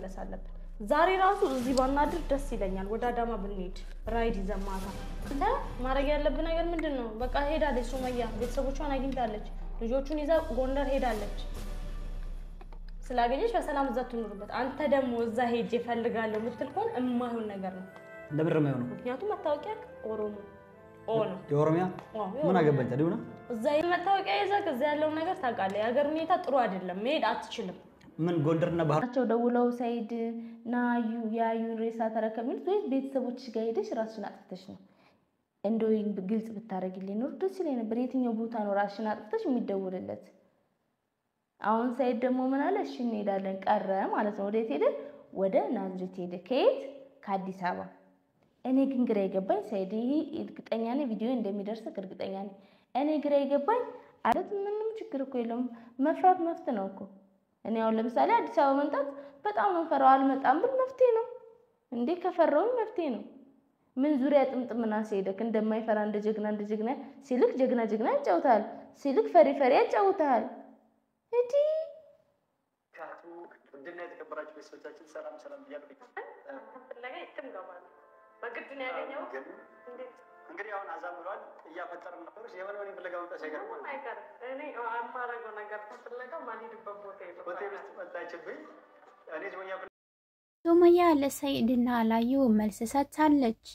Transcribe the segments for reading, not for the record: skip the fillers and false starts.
መመለስ አለብን ዛሬ ራሱ እዚህ ባናድር ደስ ይለኛል ወደ አዳማ ብንሄድ ራይድ ይዘማታ እንደ ማረግ ያለብን ነገር ምንድነው በቃ ሄዳለች ሱመያ ቤተሰቦቿን አግኝታለች ልጆቹን ይዛ ጎንደር ሄዳለች ስላገኘች በሰላም እዛ ትኑርበት አንተ ደግሞ እዛ ሄጄ ፈልጋለሁ ምትልኮን እማይሆን ነገር ነው ለብር ነው ምክንያቱም መታወቂያ ኦሮሞ ኦኖ የኦሮሚያ ምን አገባኝ ታዲያ ነው እዛ መታወቂያ ይዘህ እዛ ያለው ነገር ታውቃለህ የሀገር ሁኔታ ጥሩ አይደለም መሄድ አትችልም ምን ጎንደርና ባህራቸው ደውለው ሳይድ ናዩ ያዩ ሬሳ ተረከብኝ ወይ ቤተሰቦች ጋር ሄደሽ ራስሽን አጥፍተሽ ነው እንደው ግልጽ ብታረግልኝ ነው ደስ ይለኝ ነበር የትኛው ቦታ ነው ራስሽን አጥፍተሽ የሚደውልለት አሁን ሳይድ ደግሞ ምን አለ እሺ እንሄዳለን ቀረ ማለት ነው ወዴት ሄደ ወደ ናዝሬት ሄደ ከየት ከአዲስ አበባ እኔ ግን ግራ ይገባኝ ሳይድ ይሄ እርግጠኛ ነኝ ቪዲዮ እንደሚደርስ እርግጠኛ ነኝ እኔ ግራ ይገባኝ አለት ምንም ችግር እኮ የለም መፍራት መፍት ነው እኮ እኔ አሁን ለምሳሌ አዲስ አበባ መምጣት በጣም ነው ፈራው አልመጣም ብል መፍትሄ ነው እንዴ ከፈራው መፍትሄ ነው ምን ዙሪያ ጥምጥምና ሲሄደክ እንደማይፈራ እንደ ጀግና ሲልክ ጀግና ያጫውታል ሲልክ ፈሪ ያጫውታል እዲ ካቱ እንደነ የተከበራችሁ ቤተሰቦቻችን ሰላም ይያሉ ተፈለገ ይተምጋማል በግድ ነው ያገኘው እንግዲህ አሁን አዛምሯል እያፈጠረም ነበር የሆነ ፍለጋው ተሰገረ አይቀር እኔ አማራገው ነገር ተፈለገው ማሊድበት ቦታ ይለው ሆቴል ውስጥ መጣችብኝ እኔ ሱመያ ለሰይድና ላዩ መልስ ሰጥታለች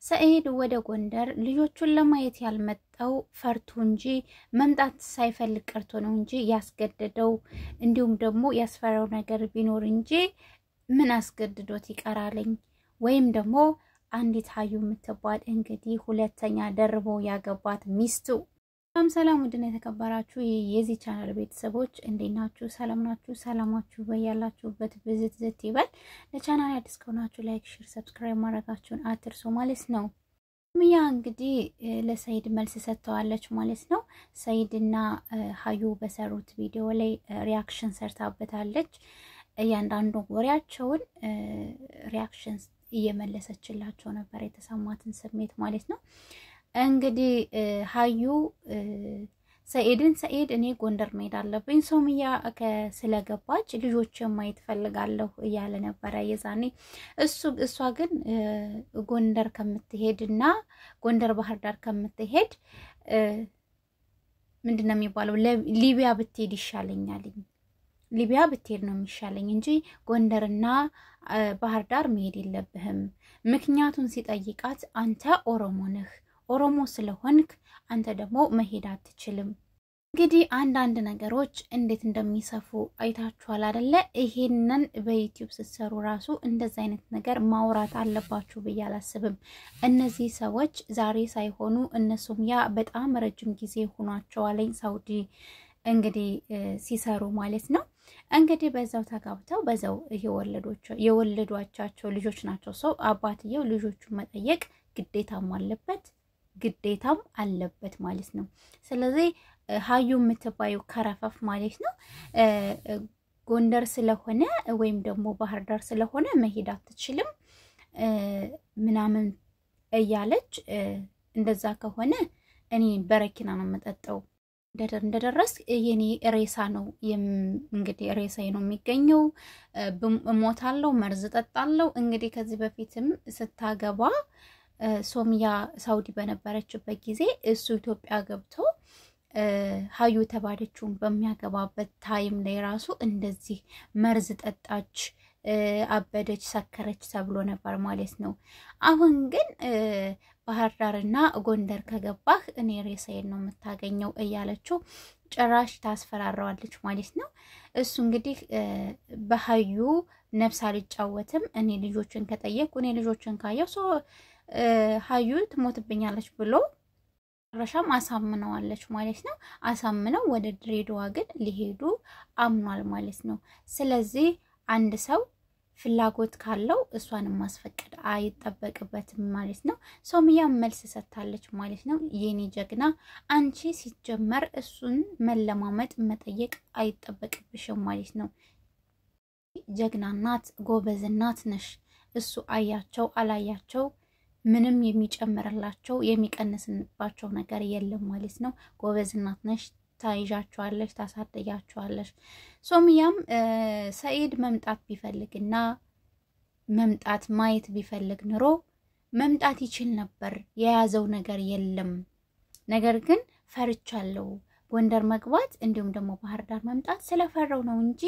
ሰይድ ወደ ጎንደር ልጆቹን ለማየት ያልመጣው ፈርቶ እንጂ መምጣት ሳይፈልግ ቀርቶ ነው እንጂ ያስገደደው እንዲሁም ደግሞ ያስፈራው ነገር ቢኖር እንጂ ምን አስገድዶት ይቀራልኝ ወይም ደግሞ አንዲት ሀዩ የምትባል እንግዲህ ሁለተኛ ደርቦ ያገባት ሚስቱ ሰላም ወድና የተከበራችሁ የዚህ ቻናል ቤተሰቦች እንዴናችሁ ሰላም ናችሁ ሰላማችሁ በያላችሁበት ብዝት ይበል ለቻናል አዲስ ከሆናችሁ ላይክ ሼር ሰብስክራይብ ማድረጋችሁን አትርሱ ማለት ነው ሚያ እንግዲህ ለሰይድ መልስ ሰጥተዋለች ማለት ነው ሰይድና ሀዩ በሰሩት ቪዲዮ ላይ ሪአክሽን ሰርታበታለች እያንዳንዱ ወሬያቸውን ሪአክሽን እየመለሰችላቸው ነበር የተሰማትን ስሜት ማለት ነው እንግዲህ ሀዩ ሰይድ እኔ ጎንደር መሄድ አለብኝ ሱመያ ስለገባች ልጆችን ማየት ፈልጋለሁ እያለ ነበር የዛኔ እሷ ግን ጎንደር ከምትሄድና ጎንደር ባህር ዳር ከምትሄድ ምንድነው የሚባለው ሊቢያ ብትሄድ ይሻለኛል ሊቢያ ብትሄድ ነው የሚሻለኝ እንጂ ጎንደርና ባህር ዳር መሄድ የለብህም ምክንያቱን ሲጠይቃት አንተ ኦሮሞ ነህ ኦሮሞ ስለሆንክ አንተ ደግሞ መሄድ አትችልም እንግዲህ አንዳንድ ነገሮች እንዴት እንደሚሰፉ አይታችኋል አይደለ ይሄንን በዩቲዩብ ስትሰሩ ራሱ እንደዛ አይነት ነገር ማውራት አለባችሁ በያላስብም እነዚህ ሰዎች ዛሬ ሳይሆኑ እነሱም ያ በጣም ረጅም ጊዜ ሆኗቸዋል ሳውዲ እንግዲህ ሲሰሩ ማለት ነው እንግዲህ በዛው ተጋብተው በዛው የወለዷቸው ልጆች ናቸው ሰው አባትየው ልጆቹን መጠየቅ ግዴታም አለበት ማለት ነው ስለዚህ ሀዩ የምትባዩ ከረፈፍ ማለት ነው ጎንደር ስለሆነ ወይም ደግሞ ባህር ዳር ስለሆነ መሄድ አትችልም ምናምን እያለች እንደዛ ከሆነ እኔ በረኪና ነው መጠጣው እንደደረስ የኔ ሬሳ ነው እንግዲህ ሬሳዬ ነው የሚገኘው ሞታለው መርዝ ጠጣለው እንግዲህ ከዚህ በፊትም ስታገባ ሱመያ ሳውዲ በነበረችበት ጊዜ እሱ ኢትዮጵያ ገብቶ ሀዩ ተባለችውን በሚያገባበት ታይም ላይ ራሱ እንደዚህ መርዝ ጠጣች አበደች ሰከረች ተብሎ ነበር ማለት ነው አሁን ግን ባህር ዳርና ጎንደር ከገባህ እኔ ሬሳዬን ነው የምታገኘው እያለችው ጭራሽ ታስፈራራዋለች ማለት ነው እሱ እንግዲህ በሀዩ ነፍስ አልጫወትም እኔ ልጆችን ከጠየቁ እኔ ልጆችን ካየው ሀዩ ትሞትብኛለች ብሎ ረሻም አሳምነዋለች ማለት ነው አሳምነው ወደ ድሬዳዋ ግን ሊሄዱ አምኗል ማለት ነው ስለዚህ አንድ ሰው ፍላጎት ካለው እሷን ማስፈቀድ አይጠበቅበትም ማለት ነው ሱመያ መልስ ሰጥታለች ማለት ነው የኔ ጀግና አንቺ ሲጀመር እሱን መለማመጥ መጠየቅ አይጠበቅብሽም ማለት ነው ጀግና ናት ጎበዝ ናት ነሽ እሱ አያቸው አላያቸው ምንም የሚጨምርላቸው የሚቀንስባቸው ነገር የለም ማለት ነው ጎበዝ ናት ነሽ ታይዣቸዋለሽ ታሳደያቸዋለሽ ሶምያም ሰኢድ መምጣት ቢፈልግና መምጣት ማየት ቢፈልግ ኑሮ መምጣት ይችል ነበር የያዘው ነገር የለም ነገር ግን ፈርቻለሁ ጎንደር መግባት እንዲሁም ደግሞ ባህር ዳር መምጣት ስለፈራው ነው እንጂ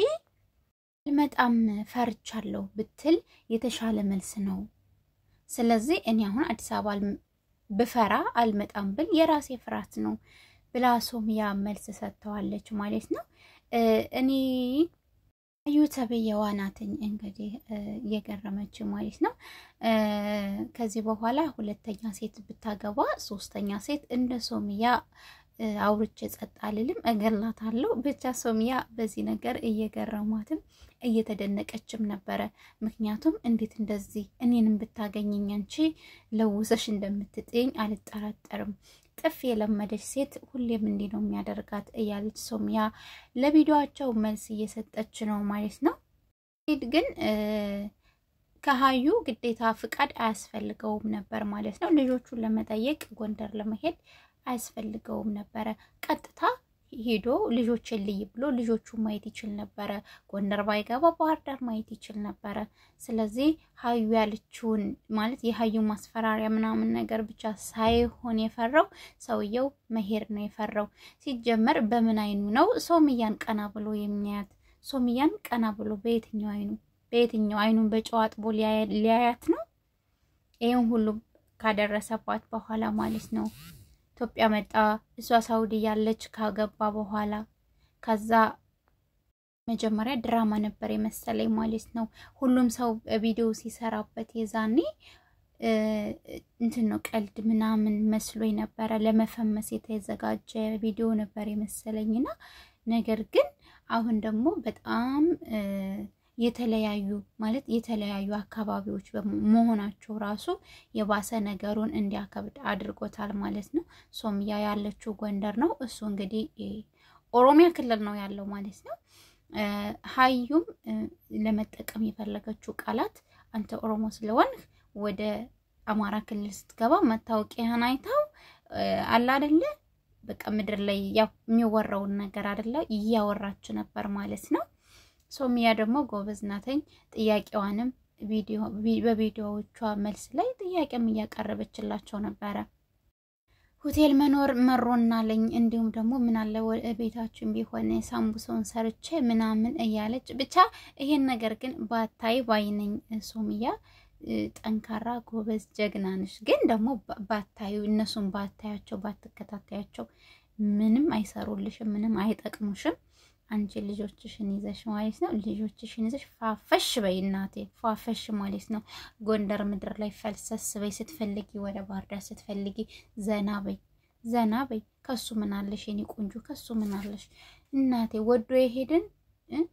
ልመጣም ፈርቻለሁ ብትል የተሻለ መልስ ነው ስለዚህ እኔ አሁን አዲስ አበባ በፈራ አልመጣም ብል የራሴ ፍራት ነው ብላ ሶምያ መልስ ሰጥተዋለች ማለት ነው እኔ አዩተበየዋ ናትኝ እንግዲህ የገረመች ማለት ነው ከዚህ በኋላ ሁለተኛ ሴት ብታገባ ሶስተኛ ሴት እንደ ሶምያ አውርቼ ጸጣልልም እገላታለሁ ብቻ ሶምያ በዚህ ነገር እየገረማትም እየተደነቀችም ነበረ ምክንያቱም እንዴት እንደዚህ እኔንም ብታገኘኝ አንቺ ለውሰሽ እንደምትጥኝ አልጠራጠርም ጥፍ የለመደች ሴት ሁሌም እንዲህ ነው የሚያደርጋት እያለች ሶምያ ለቪዲዮአቸው መልስ እየሰጠች ነው ማለት ነው ግን ከሀዩ ግዴታ ፍቃድ አያስፈልገውም ነበር ማለት ነው ልጆቹን ለመጠየቅ ጎንደር ለመሄድ አያስፈልገውም ነበር ቀጥታ ሄዶ ልጆችን ልይ ብሎ ልጆቹ ማየት ይችል ነበር ጎንደር ባይገባ ባህር ዳር ማየት ይችል ነበር ስለዚህ ሀዩ ያለችውን ማለት የሀዩ ማስፈራሪያ ምናምን ነገር ብቻ ሳይሆን የፈራው ሰውየው መሄድ ነው የፈራው ሲጀመር በምን አይኑ ነው ሶምያን ቀና ብሎ የሚያያት ሶምያን ቀና ብሎ በየትኛው አይኑን በጨዋጥቦ ሊያያት ነው ይሄን ሁሉ ካደረሰባት በኋላ ማለት ነው ኢትዮጵያ መጣ እሷ ሳውዲ ያለች ካገባ በኋላ ከዛ መጀመሪያ ድራማ ነበር የመሰለኝ ማለት ነው ሁሉም ሰው ቪዲዮ ሲሰራበት የዛኔ እንትን ነው ቀልድ ምናምን መስሎኝ ነበር ለመፈመስ የተዘጋጀ ቪዲዮ ነበር የመሰለኝና ነገር ግን አሁን ደግሞ በጣም የተለያዩ አካባቢዎች መሆናቸው ራሱ የባሰ ነገሩን እንዲያከብድ አድርጎታል ማለት ነው ሶምያ ያለችው ጎንደር ነው እሱ እንግዲህ ኦሮሚያ ክልል ነው ያለው ማለት ነው ሀዩም ለመጠቀም የፈለገችው ቃላት አንተ ኦሮሞ ስለሆንክ ወደ አማራ ክልል ስትገባ መታወቂያን አይታው አላ አይደለ በቃ ምድር ላይ ያው የሚወራውን ነገር አይደለ እያወራች ነበር ማለት ነው ሶምያ ደግሞ ጎበዝ ናተኝ ጥያቄዋንም በቪዲዮዎቿ መልስ ላይ ጥያቄም እያቀረበችላቸው ነበር ሆቴል መኖር መሮናለኝ እንዲሁም ደግሞ ምን አለ ቤታችን ቢሆን ሳምቡሶን ሰርቼ ምናምን እያለች ብቻ ይሄን ነገር ግን ባታይ ባይነኝ ሶምያ ጠንካራ ጎበዝ ጀግና ነሽ ግን ደግሞ ባታዩ እነሱን ባታያቸው ባትከታታያቸው ምንም አይሰሩልሽም ምንም አይጠቅሙሽም አንቺ ልጆችሽን ይዘሽ ማለት ነው ልጆችሽን ይዘሽ ፋፈሽ በይ እናቴ ፋፈሽ ማለት ነው ጎንደር ምድር ላይ ፈልሰስ በይ ስትፈልጊ ወደ ባህር ዳር ስትፈልጊ ዘና በይ ከሱ ምን አለሽ የኔ ቆንጆ ከሱ ምን አለሽ እናቴ ወዶ የሄደን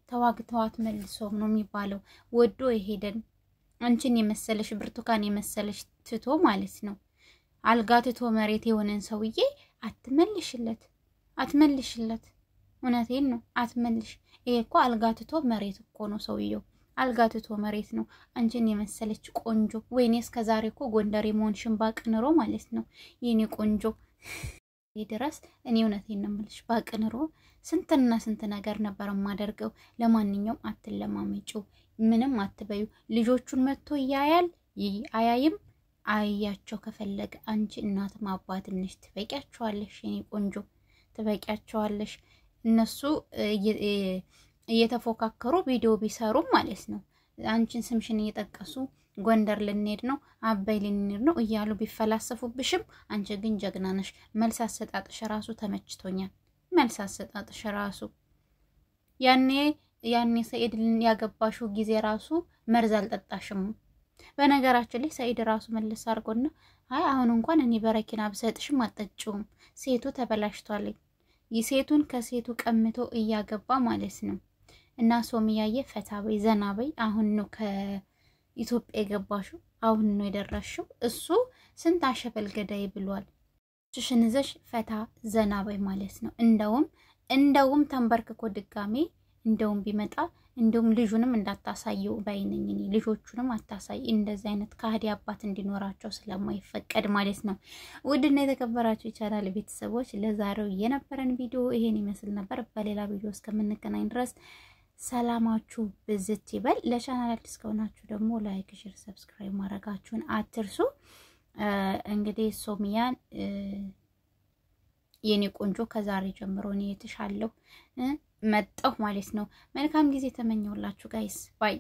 ተዋግተዋት መልሶም ነው የሚባለው ወዶ የሄደን አንቺን የመሰለሽ ብርቱካን የመሰለሽ ትቶ ማለት ነው አልጋ ትቶ መሬት የሆነን ሰውዬ አትመልሽለት እውነቴን ነው አትመልሽ ይሄ እኮ አልጋትቶ መሬት እኮ ነው ሰውየው አልጋትቶ መሬት ነው አንቺን የመሰለች ቆንጆ ወይኔ እስከዛሬ እኮ ጎንደር የመሆንሽን ባቅንሮ ማለት ነው የኔ ቆንጆ ድረስ እኔ እውነቴን ነው የምልሽ ባቅንሮ ስንትና ስንት ነገር ነበር ማደርገው ለማንኛውም አትለማመጪው ምንም አትበዩ ልጆቹን መጥቶ ያያል አያይም አያያቸው ከፈለገ አንቺ እናትም አባትም ነሽ ትበቂያቸዋለሽ የኔ ቆንጆ ትበቂያቸዋለሽ እነሱ እየተፎካከሩ ቪዲዮ ቢሰሩ ማለት ነው አንቺን ስምሽን እየጠቀሱ ጎንደር ልንሄድ ነው አባይ ልንሄድ ነው እያሉ ቢፈላሰፉብሽም አንቺ ግን ጀግና ነሽ መልስ አሰጣጥሽ ራሱ ተመችቶኛል መልስ አሰጣጥሽ ራሱ ያኔ ሰኢድ ያገባሽው ጊዜ ራሱ መርዝ አልጠጣሽም በነገራችን ላይ ሰኢድ ራሱ መልስ አርጎና አሁን እንኳን እኔ በረኪና ብሰጥሽም አጠጭውም ሴቱ ተበላሽቷል ይሴቱን ከሴቱ ቀምቶ እያገባ ማለት ነው እና ሶምያዬ ፈታበይ ዘናበይ አሁን ነው ከኢትዮጵያ የገባሽው አሁን ነው የደረሽው እሱ ስንት አሸበል ገዳይ ብሏል ሽሽንዘሽ ፈታ ዘናበይ ማለት ነው እንደውም ተንበርክኮ ድጋሜ እንደውም ቢመጣ እንደውም ልጁንም እንዳታሳዩ ባይነኝ እኔ ልጆቹንም አታሳይ እንደዚህ አይነት ካህዲ አባት እንዲኖራቸው ስለማይፈቀድ ማለት ነው። ውድና የተከበራችሁ የቻናል ቤተሰቦች ለዛሬው የነበረን ቪዲዮ ይሄን ይመስል ነበር። በሌላ ቪዲዮ እስከምንገናኝ ድረስ ሰላማችሁ ብዝት ይበል። ለቻናል አዲስ ከሆናችሁ ደግሞ ላይክ፣ ሼር፣ ሰብስክራይብ ማድረጋችሁን አትርሱ። እንግዲህ ሶሚያን የኔ ቆንጆ ከዛሬ ጀምሮ እኔ የተሻለው መጣሁ ማለት ነው። መልካም ጊዜ ተመኘውላችሁ ጋይስ ባይ